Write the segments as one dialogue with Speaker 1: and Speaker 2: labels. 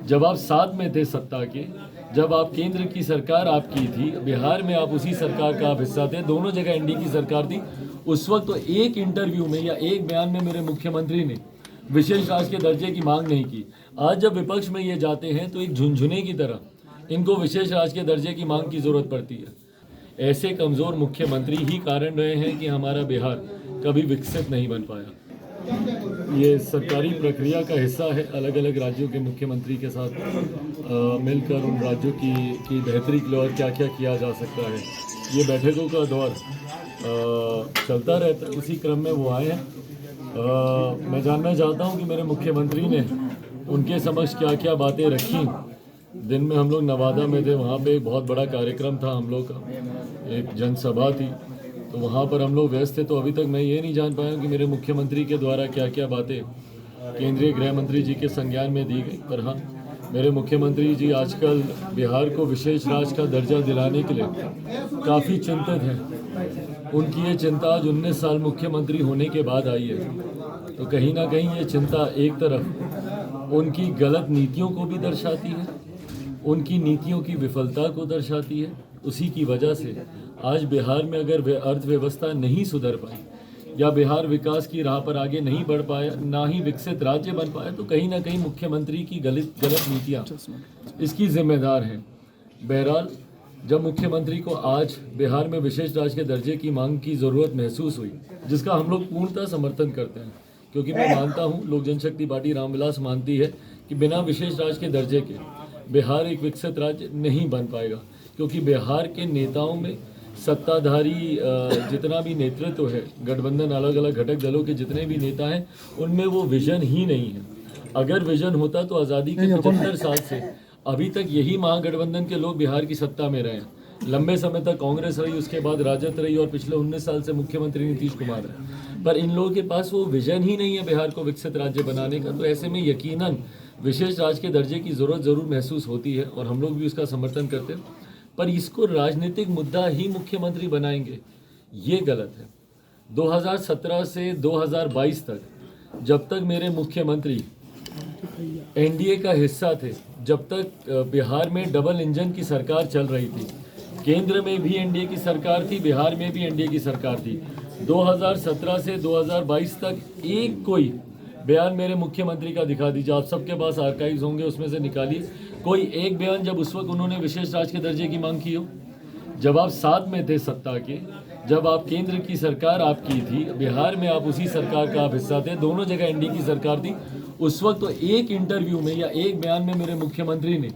Speaker 1: जब आप साथ में थे सत्ता के, जब आप केंद्र की सरकार आपकी थी, बिहार में आप उसी सरकार का आप हिस्सा थे, दोनों जगह एनडीए की सरकार थी। उस वक्त तो एक इंटरव्यू में या एक बयान में मेरे मुख्यमंत्री ने विशेष राज्य के दर्जे की मांग नहीं की। आज जब विपक्ष में ये जाते हैं तो एक झुनझुने की तरह इनको विशेष राज्य के दर्जे की मांग की जरूरत पड़ती है। ऐसे कमज़ोर मुख्यमंत्री ही कारण रहे हैं कि हमारा बिहार कभी विकसित नहीं बन पाया। ये सरकारी प्रक्रिया का हिस्सा है, अलग अलग राज्यों के मुख्यमंत्री के साथ मिलकर उन राज्यों की बेहतरी के लिए और क्या क्या किया जा सकता है। ये बैठकों का दौर चलता रहता है, उसी क्रम में वो आए हैं। मैं जानना चाहता हूँ कि मेरे मुख्यमंत्री ने उनके समक्ष क्या क्या बातें रखी। दिन में हम लोग नवादा में थे, वहाँ पे एक बहुत बड़ा कार्यक्रम था हम लोग का, एक जनसभा थी, तो वहाँ पर हम लोग व्यस्त थे। तो अभी तक मैं ये नहीं जान पाया कि मेरे मुख्यमंत्री के द्वारा क्या क्या बातें केंद्रीय गृह मंत्री जी के संज्ञान में दी गई। पर हाँ, मेरे मुख्यमंत्री जी आजकल बिहार को विशेष राज्य का दर्जा दिलाने के लिए काफ़ी चिंतित हैं। उनकी ये चिंता आज 19 साल मुख्यमंत्री होने के बाद आई है। तो कहीं ना कहीं ये चिंता एक तरफ उनकी गलत नीतियों को भी दर्शाती है, उनकी नीतियों की विफलता को दर्शाती है। उसी की वजह से आज बिहार में अगर अर्थव्यवस्था नहीं सुधर पाई या बिहार विकास की राह पर आगे नहीं बढ़ पाया, ना ही विकसित राज्य बन पाया, तो कहीं ना कहीं मुख्यमंत्री की गलत नीतियाँ इसकी जिम्मेदार हैं। बहरहाल, जब मुख्यमंत्री को आज बिहार में विशेष राज्य के दर्जे की मांग की ज़रूरत महसूस हुई, जिसका हम लोग पूर्णतः समर्थन करते हैं, क्योंकि मैं मानता हूँ, लोक जनशक्ति पार्टी रामविलास मानती है कि बिना विशेष राज्य के दर्जे के बिहार एक विकसित राज्य नहीं बन पाएगा। क्योंकि बिहार के नेताओं में सत्ताधारी जितना भी नेतृत्व है, गठबंधन अलग अलग घटक दलों के जितने भी नेता हैं, उनमें वो विजन ही नहीं है। अगर विजन होता तो आज़ादी के 75 साल से अभी तक यही महागठबंधन के लोग बिहार की सत्ता में रहे हैं। लंबे समय तक कांग्रेस रही, उसके बाद राजद रही और पिछले 19 साल से मुख्यमंत्री नीतीश कुमार है। पर इन लोगों के पास वो विजन ही नहीं है बिहार को विकसित राज्य बनाने का। तो ऐसे में यकीनन विशेष राज्य के दर्जे की ज़रूरत ज़रूर महसूस होती है और हम लोग भी उसका समर्थन करते हैं। पर इसको राजनीतिक मुद्दा ही मुख्यमंत्री बनाएंगे, ये गलत है। 2017 से 2022 तक, जब तक मेरे मुख्यमंत्री एनडीए का हिस्सा थे, जब तक बिहार में डबल इंजन की सरकार चल रही थी, केंद्र में भी एनडीए की सरकार थी, बिहार में भी एनडीए की सरकार थी। 2017 से 2022 तक एक कोई बयान मेरे मुख्यमंत्री का दिखा दीजिए, आप सबके पास आर्काइव्स होंगे, उसमें से निकालिए कोई एक बयान जब उस वक्त उन्होंने विशेष राज्य के दर्जे की मांग की हो। जब आप साथ में थे सत्ता के, जब आप केंद्र की सरकार आपकी थी, बिहार में आप उसी सरकार का आप हिस्सा थे, दोनों जगह एनडीए की सरकार थी। उस वक्त तो एक इंटरव्यू में या एक बयान में मेरे मुख्यमंत्री ने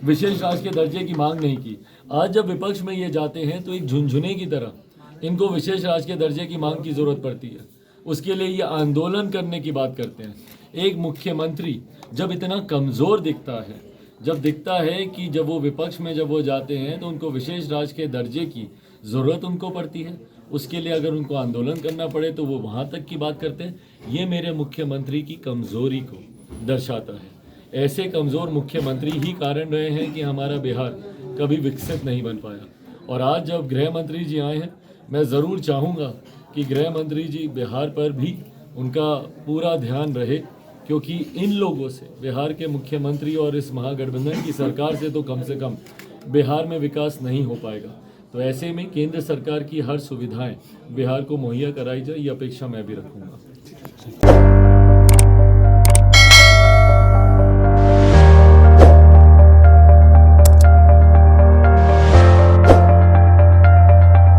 Speaker 1: विशेष राज्य के दर्जे की मांग नहीं की। आज जब विपक्ष में ये जाते हैं तो एक झुनझुने की तरह इनको विशेष राज्य के दर्जे की मांग की जरूरत पड़ती है। उसके लिए ये आंदोलन करने की बात करते हैं। एक मुख्यमंत्री जब इतना कमज़ोर दिखता है, जब दिखता है कि जब वो विपक्ष में जब वो जाते हैं तो उनको विशेष राज्य के दर्जे की ज़रूरत उनको पड़ती है, उसके लिए अगर उनको आंदोलन करना पड़े तो वो वहाँ तक की बात करते हैं। ये मेरे मुख्यमंत्री की कमज़ोरी को दर्शाता है। ऐसे कमज़ोर मुख्यमंत्री ही कारण रहे हैं कि हमारा बिहार कभी विकसित नहीं बन पाया। और आज जब गृह मंत्री जी आए हैं, मैं ज़रूर चाहूँगा कि गृह मंत्री जी बिहार पर भी उनका पूरा ध्यान रहे, क्योंकि इन लोगों से, बिहार के मुख्यमंत्री और इस महागठबंधन की सरकार से तो कम से कम बिहार में विकास नहीं हो पाएगा। तो ऐसे में केंद्र सरकार की हर सुविधाएं बिहार को मुहैया कराई जाए, ये अपेक्षा मैं भी रखूँगा।